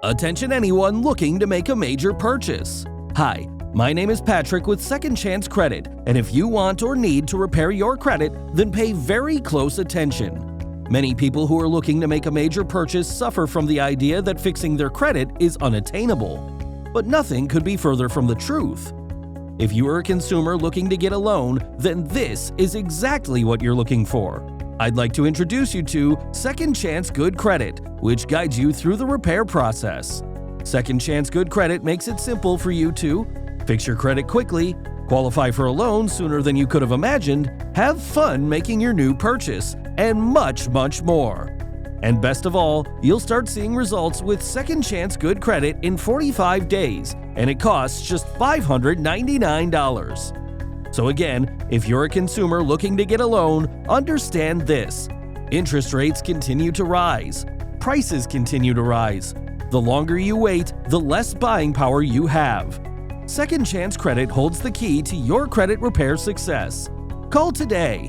Attention anyone looking to make a major purchase. Hi, my name is Patrick with Second Chance Credit, and if you want or need to repair your credit, then pay very close attention. Many people who are looking to make a major purchase suffer from the idea that fixing their credit is unattainable. But nothing could be further from the truth. If you are a consumer looking to get a loan, then this is exactly what you're looking for. I'd like to introduce you to Second Chance Good Credit, which guides you through the repair process. Second Chance Good Credit makes it simple for you to fix your credit quickly, qualify for a loan sooner than you could have imagined, have fun making your new purchase, and much, much more. And best of all, you'll start seeing results with Second Chance Good Credit in 45 days, and it costs just $599. So again, if you're a consumer looking to get a loan, understand this. Interest rates continue to rise. Prices continue to rise. The longer you wait, the less buying power you have. Second Chance Credit holds the key to your credit repair success. Call today